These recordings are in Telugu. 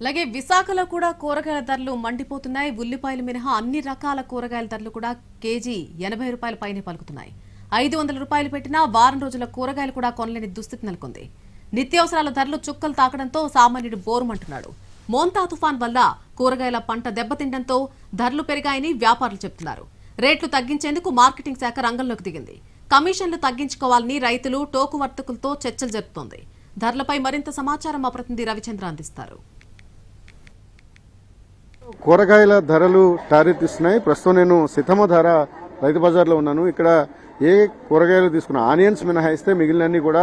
అలాగే విశాఖలో కూడా కూరగాయల ధరలు మండిపోతున్నాయి. ఉల్లిపాయలు మినహా అన్ని రకాల కూరగాయల ధరలు కూడా కేజీ 80 రూపాయల పైనే పలుకుతున్నాయి. 500 రూపాయలు పెట్టినా వారం రోజుల కూరగాయలు కూడా కొనలేని దుస్థితి నెలకొంది. నిత్యావసరాల ధరలు చుక్కలు తాకడంతో సామాన్యుడు బోరుమంటున్నాడు. మోంతా తుఫాన్ వల్ల కూరగాయల పంట దెబ్బతిండడంతో ధరలు పెరిగాయని వ్యాపారులు చెబుతున్నారు. రేట్లు తగ్గించేందుకు మార్కెటింగ్ శాఖ రంగంలోకి దిగింది. కమిషన్లు తగ్గించుకోవాలని రైతులు టోకు వర్తకులతో చర్చలు జరుపుతోంది. ధరలపై మరింత సమాచారం మా ప్రతినిధి రవిచంద్ర అందిస్తారు. కూరగాయల ధరలు టారెత్తిస్తున్నాయి. ప్రస్తుతం నేను సిద్ధమధార రైతు బజార్లో ఉన్నాను. ఇక్కడ ఏ కూరగాయలు తీసుకున్నా ఆనియన్స్ మినహాయిస్తే మిగిలినన్ని కూడా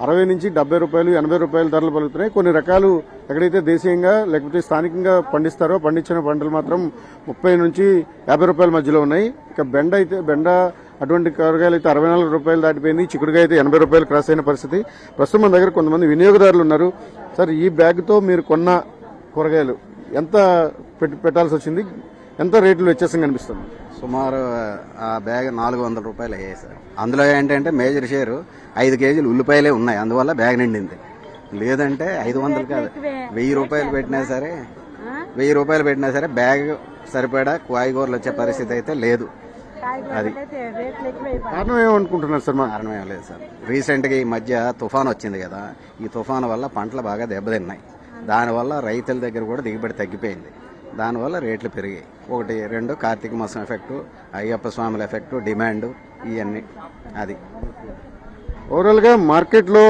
60 నుంచి 70 రూపాయలు 80 రూపాయల ధరలు పలుకుతున్నాయి. కొన్ని రకాలు ఎక్కడైతే దేశీయంగా లేకపోతే స్థానికంగా పండిస్తారో పండించిన పంటలు మాత్రం 30 నుంచి 50 రూపాయల మధ్యలో ఉన్నాయి. ఇక బెండ అటువంటి కూరగాయలు అయితే 64 రూపాయలు దాటిపోయింది. చిక్కుడుగా అయితే 80 రూపాయలు క్రాస్ అయిన పరిస్థితి. ప్రస్తుతం మన దగ్గర కొంతమంది వినియోగదారులు ఉన్నారు. సార్, ఈ బ్యాగ్తో మీరు కొన్న కూరగాయలు ఎంత పెట్టాల్సి వచ్చింది? ఎంత రేట్లు వ్యత్యాసం కనిపిస్తుంది? సుమారు ఆ బ్యాగ్ 400 రూపాయలు అయ్యాయి సార్. అందులో ఏంటంటే మేజర్ షేరు 5 కేజీలు ఉల్లిపాయలే ఉన్నాయి. అందువల్ల బ్యాగ్ నిండింది. లేదంటే 500 కాదు, 1000 రూపాయలు పెట్టినా సరే 1000 రూపాయలు పెట్టినా సరే బ్యాగ్ సరిపడా కాయగూరలు వచ్చే పరిస్థితి అయితే లేదు. అది కారణం ఏమనుకుంటున్నారు సార్? కారణం ఏం లేదు సార్. రీసెంట్గా ఈ మధ్య తుఫాన్ వచ్చింది కదా, ఈ తుఫాన్ వల్ల పంటలు బాగా దెబ్బతిన్నాయి. దానివల్ల రైతుల దగ్గర కూడా దిగుబడి తగ్గిపోయింది. దానివల్ల రేట్లు పెరిగాయి. 1, 2 కార్తీక మాసం ఎఫెక్టు, అయ్యప్ప స్వాముల ఎఫెక్టు, డిమాండ్, ఇవన్నీ. అది ఓవరాల్గా మార్కెట్లో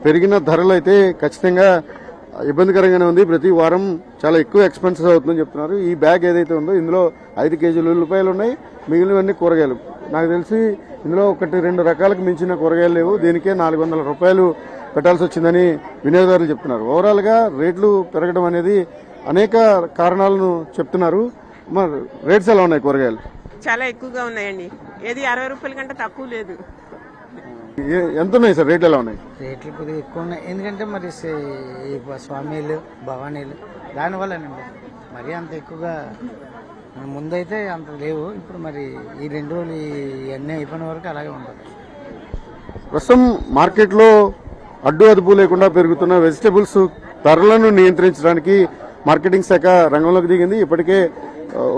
పెరిగిన ధరలు అయితే ఖచ్చితంగా ఇబ్బందికరంగానే ఉంది. ప్రతి వారం చాలా ఎక్కువ ఎక్స్పెన్సివ్ అవుతుందని చెప్తున్నారు. ఈ బ్యాగ్ ఏదైతే ఉందో ఇందులో 5 కేజీలు ఉల్లిపాయలు ఉన్నాయి, మిగిలినవన్నీ కూరగాయలు. నాకు తెలిసి ఇందులో 1-2 రకాలకు మించిన కూరగాయలు లేవు. దీనికే 400 రూపాయలు పెట్టాల్సి వచ్చిందని వినియోగదారులు చెప్తున్నారు. ఓవరాల్గా రేట్లు పెరగడం అనేది అనేక కారణాలను చెప్తున్నారు. మరి రేట్స్ ఎలా ఉన్నాయి? కూరగాయలు చాలా ఎక్కువగా ఉన్నాయండి. ఏది 60 రూపాయల కంటే తక్కువ లేదు. ఎంత ఉన్నాయి సార్? రేట్లు ఎలా ఉన్నాయి? రేట్లు కొద్దిగా ఎక్కువ ఉన్నాయి. ఎందుకంటే మరి స్వామీలు భవానీలు దానివల్లనండి మరి అంత ఎక్కువగా ముందైతే అంత లేవు. ఇప్పుడు మరి ఈ 2 రోజులు ఇవన్నీ అయిపోయిన వరకు అలాగే ఉంటుంది. ప్రస్తుతం మార్కెట్లో అడ్డు అదుపు లేకుండా పెరుగుతున్న వెజిటబుల్స్ ధరలను నియంత్రించడానికి మార్కెటింగ్ శాఖ రంగంలోకి దిగింది. ఇప్పటికే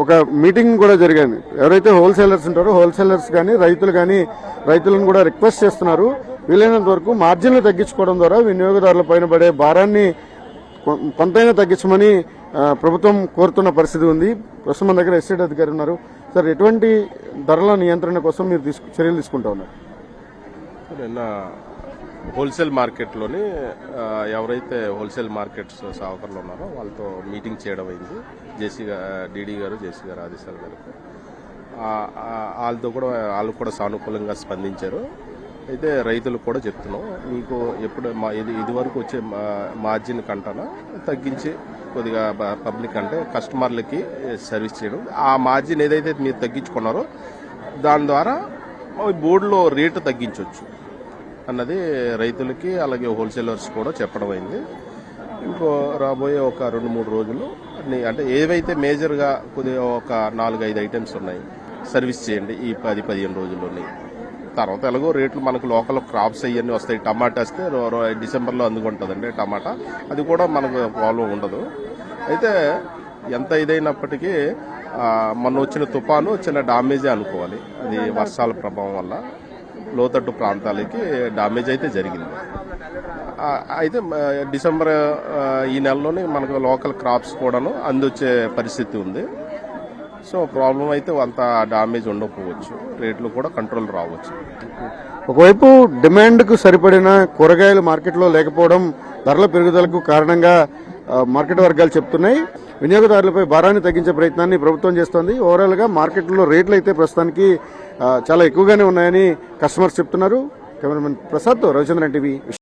ఒక మీటింగ్ కూడా జరిగింది. ఎవరైతే హోల్సేలర్స్ ఉంటారో హోల్సేలర్స్ కానీ రైతులు కానీ రైతులను కూడా రిక్వెస్ట్ చేస్తున్నారు, వీలైనంత వరకు మార్జిన్లు తగ్గించుకోవడం ద్వారా వినియోగదారుల పైన పడే భారాన్ని కొంతైనా తగ్గించమని ప్రభుత్వం కోరుతున్న పరిస్థితి ఉంది. ప్రస్తుతం మన దగ్గర ఎస్టేట్ అధికారి ఉన్నారు. సార్, ఎటువంటి ధరల నియంత్రణ కోసం మీరు చర్యలు తీసుకుంటా ఉన్నారు? నిన్న హోల్సేల్ మార్కెట్లోని ఎవరైతే హోల్సేల్ మార్కెట్స్ సావకర్లు ఉన్నారో వాళ్ళతో మీటింగ్ చేయడం అయింది. డీడీ గారు జేసీ గారు ఆదేశాల మేరకు వాళ్ళు కూడా సానుకూలంగా స్పందించారు. అయితే రైతులకు కూడా చెప్తున్నాం, మీకు ఎప్పుడు ఇదివరకు వచ్చే మార్జిన్ కంటనా తగ్గించి కొద్దిగా పబ్లిక్ అంటే కస్టమర్లకి సర్వీస్ చేయడం, ఆ మార్జిన్ ఏదైతే మీరు తగ్గించుకున్నారో దాని ద్వారా బోర్డులో రేటు తగ్గించవచ్చు అన్నది రైతులకి అలాగే హోల్సేలర్స్ కూడా చెప్పడం అయింది. ఇంకో రాబోయే ఒక 2-3 రోజులు అంటే ఏవైతే మేజర్గా కొద్దిగా ఒక 4-5 ఐటమ్స్ ఉన్నాయి సర్వీస్ చేయండి ఈ 10-15 రోజుల్లోని. తర్వాత ఎలాగో రేట్లు మనకు లోకల్ క్రాప్స్ అవన్నీ వస్తాయి. టమాటా వస్తే డిసెంబర్లో అందుకుంటుందండి టమాటా, అది కూడా మనకు ప్రాబ్లం ఉండదు. అయితే ఎంత ఇదైనప్పటికీ మొన్న వచ్చిన తుఫాను చిన్న డామేజే అనుకోవాలి. అది వర్షాల ప్రభావం వల్ల లోతట్టు ప్రాంతాలకి డామేజ్ అయితే జరిగింది. అయితే డిసెంబర్ ఈ నెలలోనే మనకు లోకల్ క్రాప్స్ కూడాను అందొచ్చే పరిస్థితి ఉంది. సో ప్రాబ్లం అయితే అంత డామేజ్ ఉండకపోవచ్చు, రేట్లు కూడా కంట్రోల్ రావచ్చు. ఒకవైపు డిమాండ్కు సరిపడిన కూరగాయలు మార్కెట్లో లేకపోవడం ధరల పెరుగుదలకు కారణంగా మార్కెట్ వర్గాలు చెప్తున్నాయి. వినియోగదారులపై భారాన్ని తగ్గించే ప్రయత్నాన్ని ప్రభుత్వం చేస్తోంది. ఓవరాల్గా మార్కెట్లో రేట్లు అయితే ప్రస్తుతానికి చాలా ఎక్కువగానే ఉన్నాయని కస్టమర్స్ చెప్తున్నారు. కెమెరామెన్ ప్రసాద్తో రవిచంద్రన్ టీవీ.